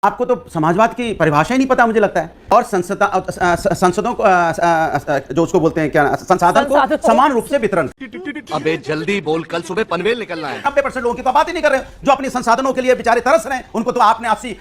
आपको तो समाजवाद की परिभाषा ही नहीं पता मुझे लगता है। और संसदों को जो उसको बोलते हैं क्या, संसाधन को समान रूप से वितरण। अबे जल्दी बोल, कल सुबह पनवेल निकलना है। 90% लोगों की तो बात ही नहीं कर रहे जो अपने संसाधनों के लिए बेचारे तरस रहे हैं। उनको तो आपने 80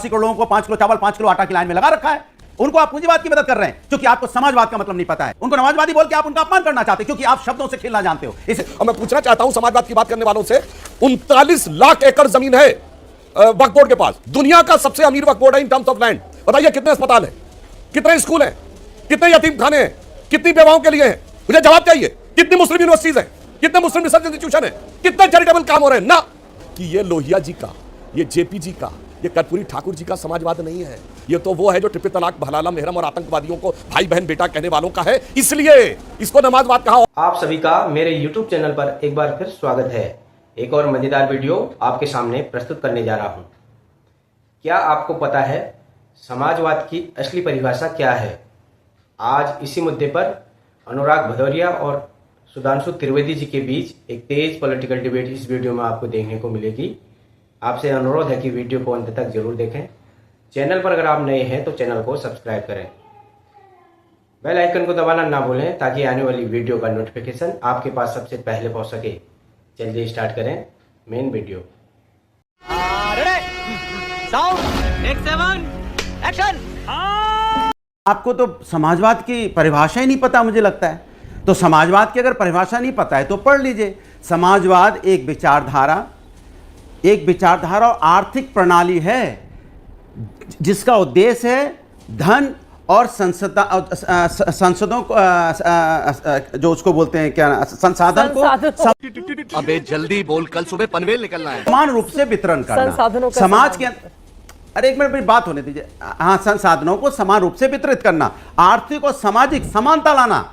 करोड़ लोगों को 5 किलो चावल 5 किलो आटा की लाइन में लगा रखा है। उनको आप पूंजीवाद की मदद कर रहे हैं क्योंकि आपको समाजवाद का मतलब नहीं पता है। उनको समाजवादी बोल के आप उनका अपमान करना चाहते हैं क्योंकि आप शब्दों से खेलना जानते हो। इसे और मैं पूछना चाहता हूं समाजवाद की बात करने वालों से, 39 लाख एकड़ जमीन है वक्फ बोर्ड के पास। दुनिया का सबसे अमीर वक्फ बोर्ड है इन टर्म्स ऑफ लैंड। बताइए कितने अस्पताल हैं, कितने स्कूल हैं, कितने यतीम खाने हैं, कितनी बेवाओं के लिए हैं? मुझे जवाब चाहिए। कितनी मुस्लिम यूनिवर्सिटीज हैं, कितने मुस्लिम रिसर्च इंस्टीट्यूशन हैं, कितने चैरिटेबल काम हो रहे हैं ना? कि ये लोहिया जी का, ये जेपी जी का, ये कर्पूरी ठाकुर जी का समाजवाद नहीं है। ये तो वो है जो ट्रिपल तलाक, भलाला, मेहरम और आतंकवादियों को भाई बहन बेटा कहने वालों का है, इसलिए इसको नमाजवाद कहा। आप सभी का मेरे YouTube चैनल पर एक बार फिर स्वागत है। एक और मजेदार वीडियो आपके सामने प्रस्तुत करने जा रहा हूं। क्या आपको पता है समाजवाद की असली परिभाषा क्या है? आज इसी मुद्दे पर अनुराग भदौरिया और सुधांशु त्रिवेदी जी के बीच एक तेज पॉलिटिकल डिबेट इस वीडियो में आपको देखने को मिलेगी। आपसे अनुरोध है कि वीडियो को अंत तक जरूर देखें। चैनल पर अगर आप नए हैं तो चैनल को सब्सक्राइब करें, बेल आइकन को दबाना ना भूलें ताकि आने वाली वीडियो का नोटिफिकेशन आपके पास सबसे पहले पहुंच सके। चलिए स्टार्ट करें मेन वीडियो। आपको तो समाजवाद की परिभाषा ही नहीं पता मुझे लगता है। तो समाजवाद की अगर परिभाषा नहीं पता है तो पढ़ लीजिए। समाजवाद एक विचारधारा और आर्थिक प्रणाली है जिसका उद्देश्य है धन और संसदों को जो उसको बोलते हैं क्या, संसाधन को अबे जल्दी बोल, कल सुबह पनवेल निकलना है। समान रूप से वितरण करना समाज के। अरे एक मिनट बात होने दीजिए। हाँ, संसाधनों को समान रूप से वितरित करना, आर्थिक और सामाजिक समानता लाना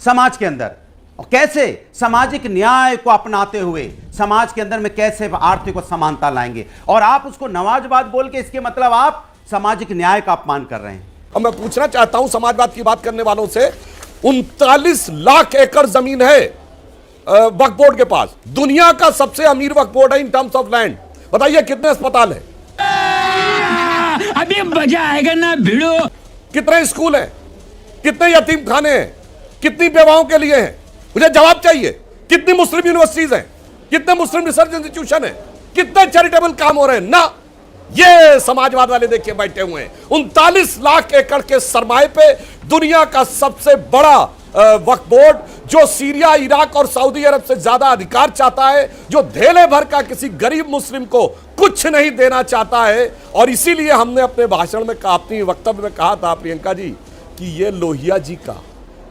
समाज के अंदर। और कैसे? सामाजिक न्याय को अपनाते हुए समाज के अंदर में कैसे आर्थिक और समानता लाएंगे। और आप उसको नमाजवाद बोल के, इसके मतलब आप सामाजिक न्याय का अपमान कर रहे हैं। अब मैं पूछना चाहता हूं समाजवाद की बात करने वालों से, 39 लाख एकड़ जमीन है वक्फ बोर्ड के पास। दुनिया का सबसे अमीर वक्फ बोर्ड है इन टर्म्स ऑफ लैंड। बताइए कितने अस्पताल हैं, अभी मजा आएगा ना भिड़ो। कितने स्कूल हैं, कितने यतीम खाने हैं, कितनी बेवाओं के लिए हैं? मुझे जवाब चाहिए। कितनी मुस्लिम यूनिवर्सिटीज हैं, कितने मुस्लिम रिसर्च इंस्टीट्यूशन हैं, कितने चैरिटेबल काम हो रहे हैं ना? ये समाजवाद वाले देखिए बैठे हुए हैं। 39 लाख एकड़ के सरमाए पे दुनिया का सबसे बड़ा वक्फ बोर्ड, जो सीरिया, इराक और सऊदी अरब से ज्यादा अधिकार चाहता है, जो धेले भर का किसी गरीब मुस्लिम को कुछ नहीं देना चाहता है। और इसीलिए हमने अपने भाषण में कहा, अपनी वक्तव्य में कहा था प्रियंका जी, कि ये लोहिया जी का,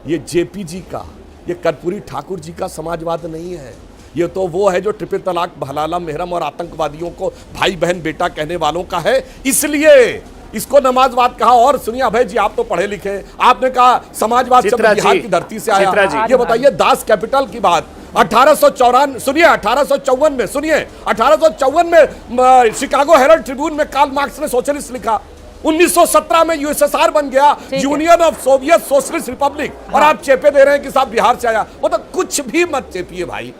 ये जेपी जी का, ये कर्पूरी ठाकुर जी का समाजवाद नहीं है। ये तो वो है जो ट्रिपल तलाक, भलाला, मेहरम और आतंकवादियों को भाई बहन बेटा कहने वालों का है, इसलिए इसको नमाजवाद कहा। और सुनिए अभय जी, आप तो पढ़े लिखे, आपने कहा समाजवाद शब्द बिहार की धरती से आया। ये बताइए दास कैपिटल की बात 1854, सुनिए 1854 में, सुनिए 1854 में शिकागो हेरल्ड ट्रिब्यून में कार्ल मार्क्स ने सोशलिस्ट लिखा। 1917 में यूएसएसआर बन गया, union of Soviet socialist Republic. और आप चेपे दे रहे हैं कि साहब बिहार से आया। मतलब कुछ भी मत चेपिए भाई।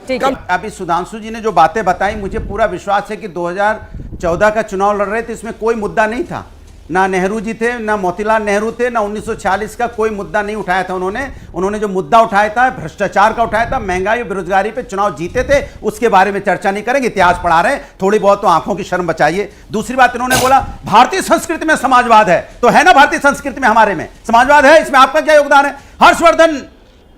अभी सुधांशु जी ने जो बातें बताई, मुझे पूरा विश्वास है कि 2014 का चुनाव लड़ रहे थे, इसमें कोई मुद्दा नहीं था। ना नेहरू जी थे, ना मोतीलाल नेहरू थे, ना 1946 का कोई मुद्दा नहीं उठाया था उन्होंने जो मुद्दा उठाया था भ्रष्टाचार का उठाया था, महंगाई और बेरोजगारी पे चुनाव जीते थे, उसके बारे में चर्चा नहीं करेंगे। इतिहास पढ़ा रहे हैं, थोड़ी बहुत तो आंखों की शर्म बचाइए। दूसरी बात, इन्होंने बोला भारतीय संस्कृति में समाजवाद है, तो है ना भारतीय संस्कृति में हमारे में समाजवाद है, इसमें आपका क्या योगदान है? हर्षवर्धन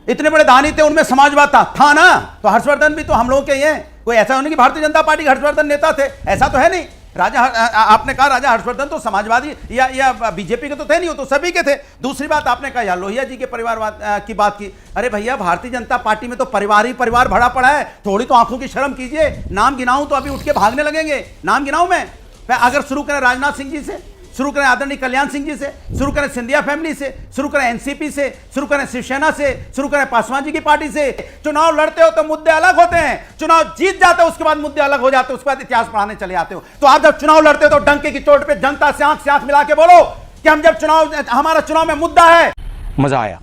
इतने बड़े दानी थे, उनमें समाजवाद था ना? तो हर्षवर्धन भी तो हम लोग के ही हैं। कोई ऐसा नहीं कि भारतीय जनता पार्टी के हर्षवर्धन नेता थे, ऐसा तो है नहीं। राजा आपने कहा राजा हर्षवर्धन तो समाजवादी या बीजेपी के तो थे नहीं, वो तो सभी के थे। दूसरी बात आपने कहा या लोहिया जी के परिवारवाद की बात की। अरे भैया, भारतीय जनता पार्टी में तो परिवार ही परिवार भरा पड़ा है। थोड़ी तो आंखों की शर्म कीजिए। नाम गिनाऊं तो अभी उठ के भागने लगेंगे। नाम गिनाऊं मैं अगर शुरू करें राजनाथ सिंह जी से, शुरू करें आदरणीय कल्याण सिंह जी से, शुरू करें सिंधिया फैमिली से, शुरू करें एनसीपी से, शुरू करें शिवसेना से, शुरू करें पासवान जी की पार्टी से। चुनाव लड़ते हो तो मुद्दे अलग होते हैं, चुनाव जीत जाते हो उसके बाद मुद्दे अलग हो जाते हो, उसके बाद इतिहास पढ़ाने चले आते हो। तो आप जब चुनाव लड़ते हो तो डंके की चोट पे जनता से आंख मिला के बोलो कि हम जब हमारा चुनाव में मुद्दा है। मजा आया।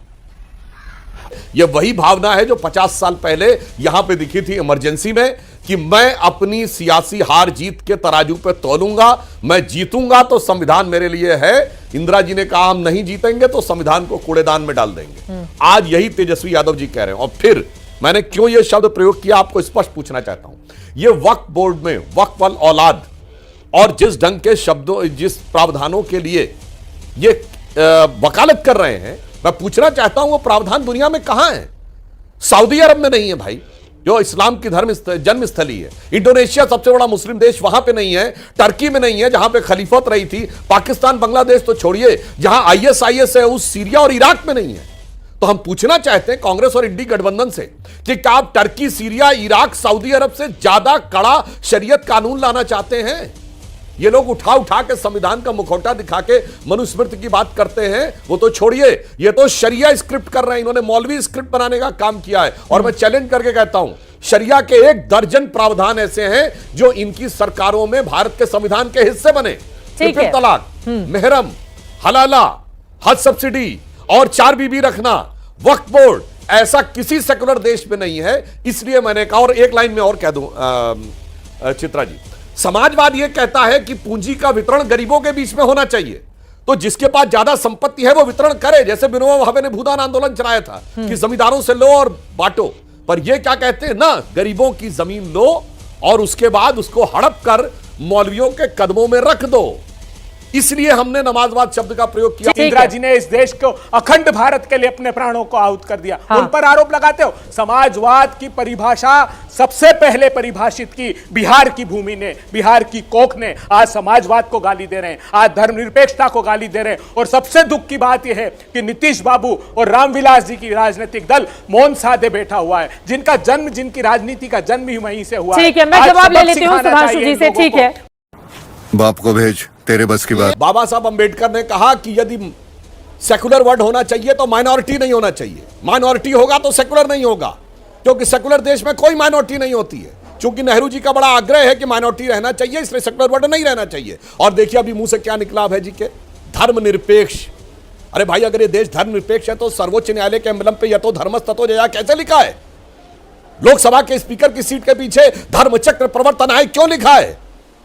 यह वही भावना है जो 50 साल पहले यहां पे दिखी थी इमरजेंसी में, कि मैं अपनी सियासी हार जीत के तराजू पे तोलूंगा, मैं जीतूंगा तो संविधान मेरे लिए है। इंदिरा जी ने कहा हम नहीं जीतेंगे तो संविधान को कूड़ेदान में डाल देंगे। आज यही तेजस्वी यादव जी कह रहे हैं। और फिर मैंने क्यों यह शब्द प्रयोग किया, आपको स्पष्ट पूछना चाहता हूं। यह वक्फ बोर्ड में वक्फ वाल औलाद और जिस ढंग के शब्दों, जिस प्रावधानों के लिए ये वकालत कर रहे हैं, मैं पूछना चाहता हूं वो प्रावधान दुनिया में कहां है? सऊदी अरब में नहीं है भाई, जो इस्लाम की जन्म स्थली है। इंडोनेशिया सबसे बड़ा मुस्लिम देश, वहां पे नहीं है। टर्की में नहीं है, जहां पे खलीफत रही थी। पाकिस्तान बांग्लादेश तो छोड़िए, जहां आईएसआईएस है उस सीरिया और इराक में नहीं है। तो हम पूछना चाहते हैं कांग्रेस और इंडी गठबंधन से कि क्या आप टर्की, सीरिया, इराक, सऊदी अरब से ज्यादा कड़ा शरीयत कानून लाना चाहते हैं? ये लोग उठा उठा के संविधान का मुखौटा दिखा के मनुस्मृति की बात करते हैं, वो तो छोड़िए, ये तो शरिया स्क्रिप्ट कर रहे हैं। इन्होंने मौलवी स्क्रिप्ट बनाने का काम किया है। और मैं चैलेंज करके कहता हूं, शरिया के 1 दर्जन प्रावधान ऐसे हैं जो इनकी सरकारों में भारत के संविधान के हिस्से बने। ट्रिपल तलाक, मेहरम, हलाला, हज सब्सिडी और 4 बीबी रखना, वक्फ बोर्ड, ऐसा किसी सेकुलर देश में नहीं है। इसलिए मैंने कहा, और एक लाइन में और कह दूं चित्रा जी, समाजवाद यह कहता है कि पूंजी का वितरण गरीबों के बीच में होना चाहिए, तो जिसके पास ज्यादा संपत्ति है वो वितरण करे। जैसे विनोबा भावे ने भूदान आंदोलन चलाया था कि जमींदारों से लो और बांटो, पर ये क्या कहते हैं ना, गरीबों की जमीन लो और उसके बाद उसको हड़प कर मौलवियों के कदमों में रख दो। इसलिए हमने नमाजवाद शब्द का प्रयोग किया। इंदिरा जी ने इस देश को अखंड भारत के लिए अपने प्राणों को आहुत कर दिया। उन पर आरोप लगाते हो समाजवाद की परिभाषा सबसे पहले परिभाषित की बिहार की भूमि ने, बिहार की कोख ने। आज समाजवाद को गाली दे रहे हैं, आज धर्मनिरपेक्षता को गाली दे रहे हैं। और सबसे दुख की बात यह है कि नीतीश बाबू और रामविलास जी की राजनीतिक दल मौन साधे बैठा हुआ है, जिनका जन्म, जिनकी राजनीति का जन्म ही वहीं से हुआ। ठीक है, मैं जवाब ले लेती हूँ सुधांशु जी से। ठीक है, बाप को भेज, तेरे बस की बात। बाबा साहब अंबेडकर ने कहा कि यदि सेकुलर वर्ड होना चाहिए तो माइनॉरिटी नहीं होना चाहिए, माइनॉरिटी होगा तो सेकुलर नहीं होगा, क्योंकि सेकुलर देश में कोई माइनॉरिटी नहीं होती है। क्योंकि नेहरू जी का बड़ा आग्रह है कि माइनॉरिटी रहना चाहिए, इसलिए सेकुलर वर्ड नहीं रहना चाहिए। और देखिए अभी मुंह से क्या निकला है जी के, धर्मनिरपेक्ष। अरे भाई, अगर ये देश धर्मनिरपेक्ष है तो सर्वोच्च न्यायालय के एम्बलम पे यतो धर्मस् ततो जया कैसे लिखा है? लोकसभा के स्पीकर की सीट के पीछे धर्मचक्र प्रवर्तनाय क्यों लिखा है?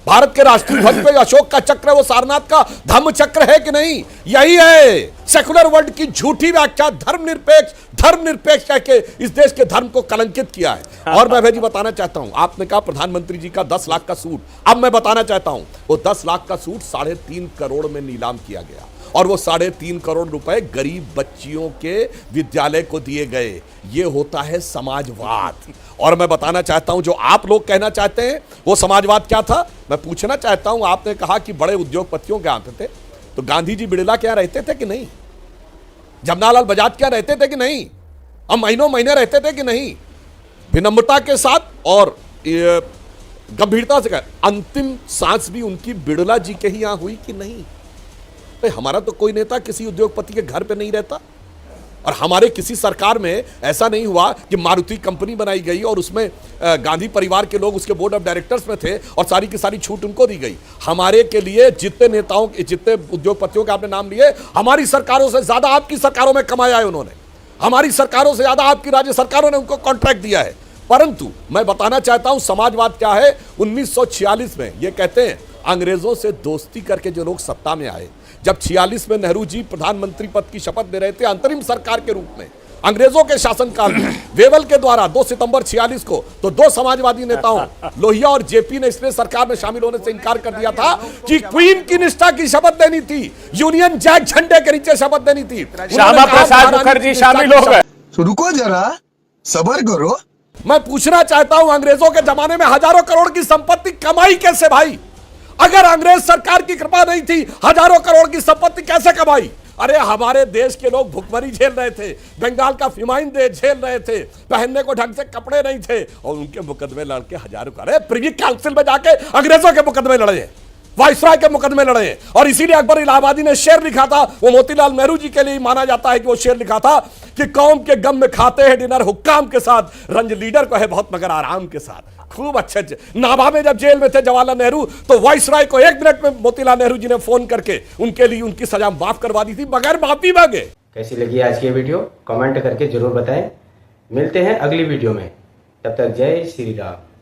भारत के राष्ट्रीय ध्वज पे अशोक का चक्र है, वो सारनाथ का धम्म चक्र है कि नहीं? यही है सेकुलर वर्ड की झूठी व्याख्या। धर्मनिरपेक्ष कह के इस देश के धर्म को कलंकित किया है। और मैं भाई बताना चाहता हूं, आपने कहा प्रधानमंत्री जी का 10 लाख का सूट, अब मैं बताना चाहता हूं वो 10 लाख का सूट 3.5 करोड़ में नीलाम किया गया और वो 3.5 करोड़ रुपए गरीब बच्चियों के विद्यालय को दिए गए। ये होता है समाजवाद। और मैं बताना चाहता हूं जो आप लोग कहना चाहते हैं वो समाजवाद क्या था, मैं पूछना चाहता हूं। आपने कहा कि बड़े उद्योगपतियों के आते थे, तो गांधी जी बिड़ला क्या रहते थे कि नहीं? जमनालाल बजाज क्या रहते थे कि नहीं? हम महीनों महीने रहते थे कि नहीं? विनम्रता के साथ और गंभीरता से कहा, अंतिम सांस भी उनकी बिड़ला जी के ही यहां हुई कि नहीं? हमारा तो कोई नेता किसी उद्योगपति के घर पे नहीं रहता, और हमारे किसी सरकार में ऐसा नहीं हुआ कि मारुति कंपनी बनाई गई और उसमें गांधी परिवार के लोग उसके बोर्ड ऑफ डायरेक्टर्स में थे और सारी की सारी छूट उनको दी गई। हमारे के लिए जितने नेताओं, जितने उद्योगपतियों के आपने नाम लिए, हमारी सरकारों से ज्यादा आपकी सरकारों में कमाया है उन्होंने। हमारी सरकारों से ज्यादा आपकी राज्य सरकारों ने उनको कॉन्ट्रैक्ट दिया है। परंतु मैं बताना चाहता हूं समाजवाद क्या है। 1946 में ये कहते हैं अंग्रेजों से दोस्ती करके जो लोग सत्ता में आए, जब 46 में नेहरू जी प्रधानमंत्री पद की शपथ ले रहे थे अंतरिम सरकार के रूप में अंग्रेजों के शासनकाल में, वेवल के द्वारा 2 सितंबर 46 को, तो 2 समाजवादी नेताओं लोहिया और जेपी ने इसलिए सरकार में शामिल होने से इनकार कर दिया था कि क्वीन की निष्ठा की शपथ देनी थी, यूनियन जैक झंडे के नीचे शपथ देनी थी। श्यामा प्रसाद मुखर्जी शामिल हो गए। तो रुको जरा, सबर करो। मैं पूछना चाहता हूं अंग्रेजों के जमाने में हजारों करोड़ की संपत्ति कमाई कैसे भाई? अगर अंग्रेज सरकार की कृपा नहीं थी, हजारों करोड़ की संपत्ति कैसे कमाई? अरे हमारे देश के लोग भुखमरी झेल रहे थे, बंगाल का फिमाइन झेल रहे थे, पहनने को ढंग से कपड़े नहीं थे, और उनके मुकदमे लड़के हजारों का प्रिवी काउंसिल में जाके अंग्रेजों के मुकदमे लड़े, वाइसराय के मुकदमे लड़े। और इसीलिए अकबर इलाहाबादी ने शेर लिखा था, वो मोतीलाल नेहरू जी के लिए माना जाता है कि वो शेर लिखा था कि कौम के गम में खाते हैं डिनर हुक्काम के साथ, रंज लीडर को है बहुत मगर आराम के साथ। खूब अच्छे। नाभा में जब जेल में थे जवाहरलाल नेहरू, तो वाइसराय को 1 मिनट में मोतीलाल नेहरू जी ने फोन करके उनके लिए उनकी सजा माफ करवा दी थी, बगैर माफी मांगे। कैसी लगी आज की ये वीडियो कमेंट करके जरूर बताएं। मिलते हैं अगली वीडियो में, तब तक जय श्री राम।